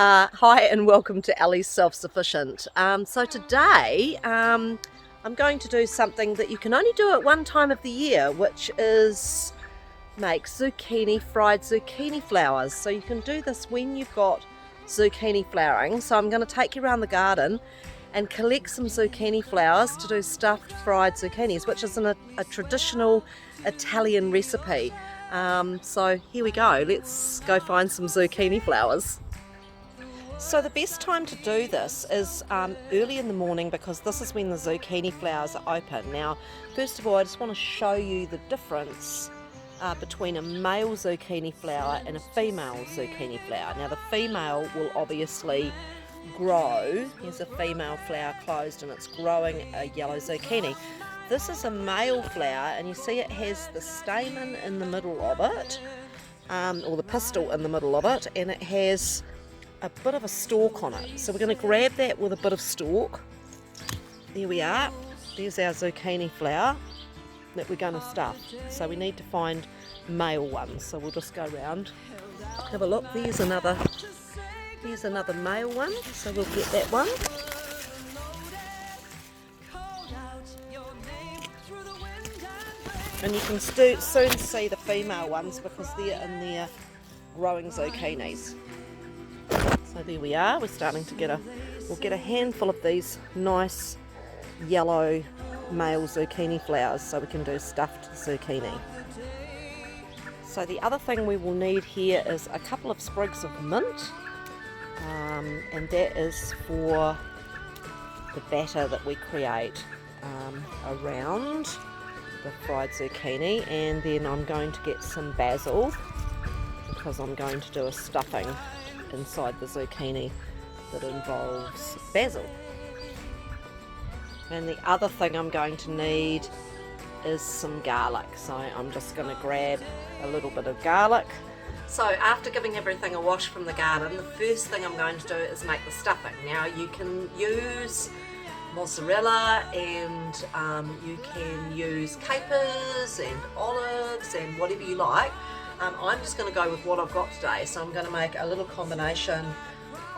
Hi and welcome to Ellie's Self-Sufficient. So today I'm going to do something that you can only do at one time of the year, which is make fried zucchini flowers. So you can do this when you've got zucchini flowering. So I'm going to take you around the garden and collect some zucchini flowers to do stuffed fried zucchinis, which is a traditional Italian recipe. So here we go, let's go find some zucchini flowers. So the best time to do this is early in the morning, because this is when the zucchini flowers are open. Now, first of all, I just want to show you the difference between a male zucchini flower and a female zucchini flower. Now, the female will obviously grow. Here's a female flower closed and it's growing a yellow zucchini. This is a male flower, and you see it has the stamen in the middle of it, or the pistil in the middle of it, and it has a bit of a stalk on it. So we're going to grab that with a bit of stalk. There we are. There's our zucchini flower that we're going to stuff. So we need to find male ones. So we'll just go around, have a look. There's another male one. So we'll get that one. And you can soon see the female ones because they're in there growing zucchinis. So there we are, we're starting to we'll get a handful of these nice yellow male zucchini flowers so we can do stuffed zucchini. So the other thing we will need here is a couple of sprigs of mint, and that is for the batter that we create around the fried zucchini. And then I'm going to get some basil because I'm going to do a stuffing inside the zucchini that involves basil. And the other thing I'm going to need is some garlic, so I'm just going to grab a little bit of garlic. So after giving everything a wash from the garden, the first thing I'm going to do is make the stuffing. Now you can use mozzarella, and you can use capers and olives and whatever you like. I'm just going to go with what I've got today, so I'm going to make a little combination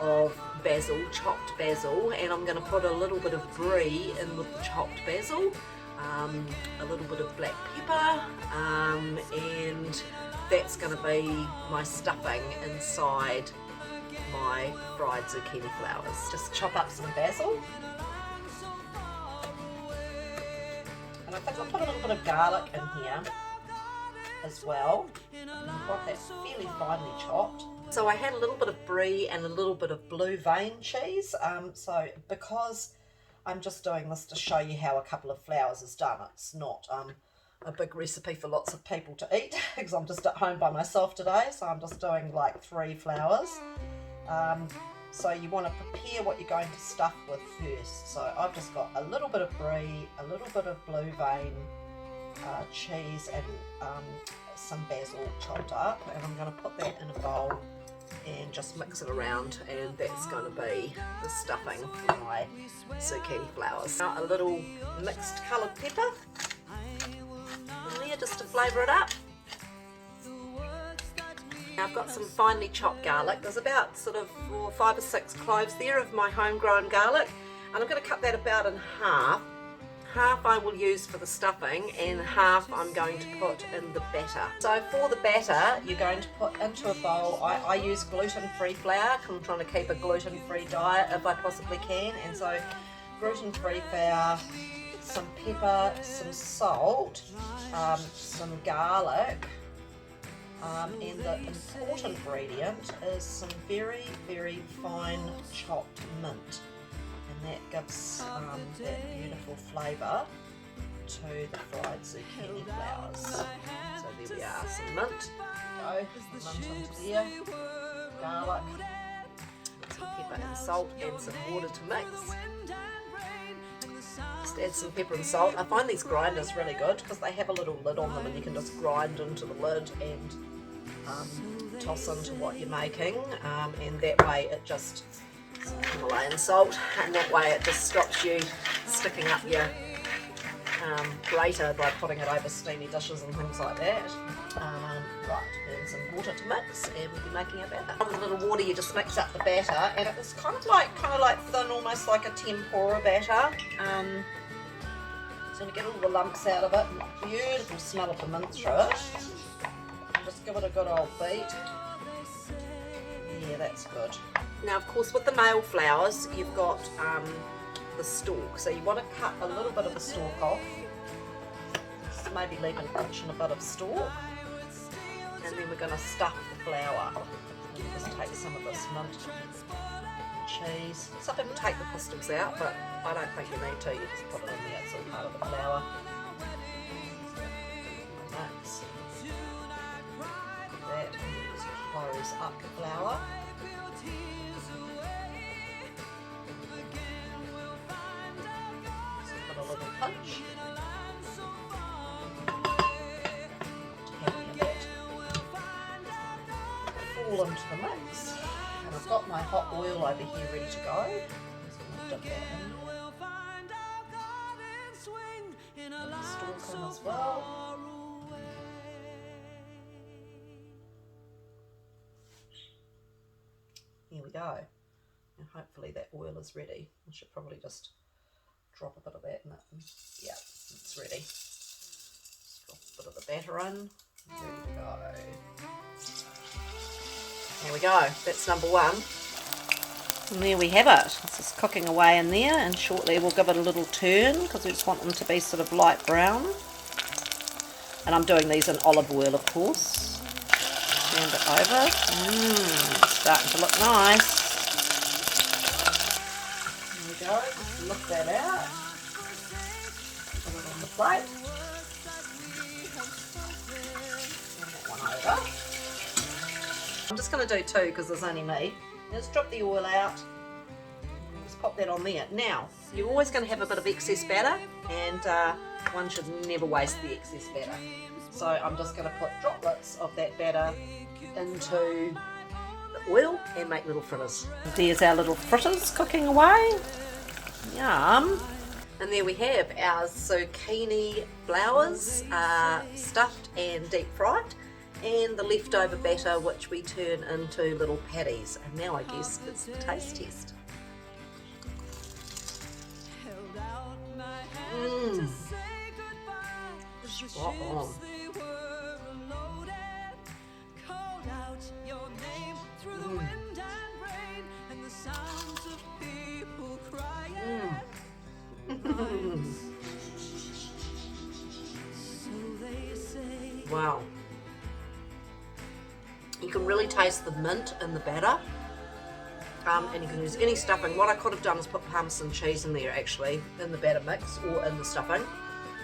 of basil, chopped basil, and I'm going to put a little bit of brie in with the chopped basil, a little bit of black pepper, and that's going to be my stuffing inside my fried zucchini flowers. Just chop up some basil, and I think I'll put a little bit of garlic in here as well. I've got that fairly finely chopped. So I had a little bit of brie and a little bit of blue vein cheese. So because I'm just doing this to show you how a couple of flowers is done, it's not a big recipe for lots of people to eat because I'm just at home by myself today, so I'm just doing like 3 flowers. So you want to prepare what you're going to stuff with first. So I've just got a little bit of brie, a little bit of blue vein cheese, and some basil chopped up, and I'm going to put that in a bowl and just mix it around, and that's going to be the stuffing for my zucchini flowers. Now a little mixed coloured pepper in there just to flavour it up. Now I've got some finely chopped garlic. There's about sort of 5 or 6 cloves there of my homegrown garlic, and I'm going to cut that about in half. Half I will use for the stuffing and half I'm going to put in the batter. So for the batter, you're going to put into a bowl, I use gluten-free flour because I'm trying to keep a gluten-free diet if I possibly can, and so gluten-free flour, some pepper, some salt, some garlic, and the important ingredient is some very, very fine chopped mint. That gives that beautiful flavour to the fried zucchini flowers. So there we are, some mint. Go, mint into there, garlic, some pepper and salt, and some water to mix. Just add some pepper and salt. I find these grinders really good because they have a little lid on them, and you can just grind into the lid and toss into what you're making, and that way it just Himalayan salt, and that way it just stops you sticking up your greater by putting it over steamy dishes and things like that. Right, and some water to mix, and we'll be making a batter. With a little water, you just mix up the batter, and it's kind of like thin, almost like a tempura batter. So to get all the lumps out of it, and beautiful smell of the mint through it. And just give it a good old beat. Yeah, that's good. Now, of course, with the male flowers, you've got the stalk. So you want to cut a little bit of the stalk off. Just maybe leave an inch and a bit of stalk. And then we're going to stuff the flower. Just take some of this mint cheese. Some people take the pistils out, but I don't think you need to. You just put it in there. It's all part of the flour. Mix. That just close up the flour. Just put a little punch. All into the mix, and I've got my hot oil over here ready to go. Just going to dip that in. Stalk in as well. Here we go. And hopefully that oil is ready. I should probably just drop a bit of that in it. Yeah, it's ready. Just drop a bit of the batter in. There we go. There we go, that's number one. And there we have it. It's just cooking away in there, and shortly we'll give it a little turn because we just want them to be sort of light brown. And I'm doing these in olive oil, of course. Hand it over. It's starting to look nice. There we go, just lift that out. Put it on the plate. Turn that one over. I'm just going to do two because there's only me. Just drop the oil out. Just pop that on there. Now, you're always going to have a bit of excess batter, and one should never waste the excess batter. So I'm just going to put droplets of that batter into the oil and make little fritters. There's our little fritters cooking away. Yum. And there we have our zucchini flowers stuffed and deep fried, and the leftover batter which we turn into little patties. And now I guess it's the taste test. Spot on. Wow. You can really taste the mint in the batter, and you can use any stuffing. What I could have done is put Parmesan cheese in there actually, in the batter mix or in the stuffing.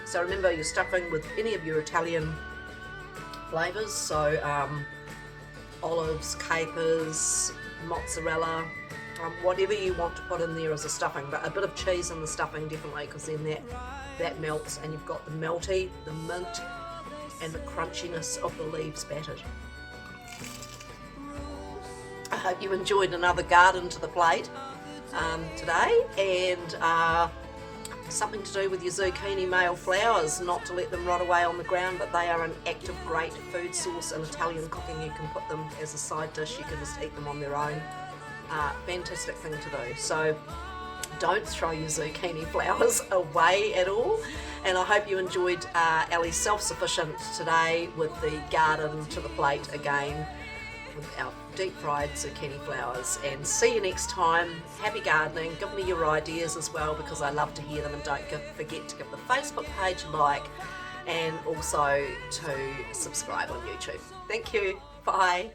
So remember, you're stuffing with any of your Italian flavours, so olives, capers, mozzarella, whatever you want to put in there as a stuffing, but a bit of cheese in the stuffing definitely, because then that melts and you've got the melty, the mint and the crunchiness of the leaves battered. I hope you enjoyed another garden to the plate today, and something to do with your zucchini male flowers, not to let them rot away on the ground, but they are an active great food source in Italian cooking. You can put them as a side dish, you can just eat them on their own. Fantastic thing to do. So don't throw your zucchini flowers away at all. And I hope you enjoyed Ellie's Self-Sufficient today with the garden to the plate again with our deep fried zucchini flowers. And see you next time. Happy gardening. Give me your ideas as well, because I love to hear them, and don't forget to give the Facebook page a like, and also to subscribe on YouTube. Thank you. Bye.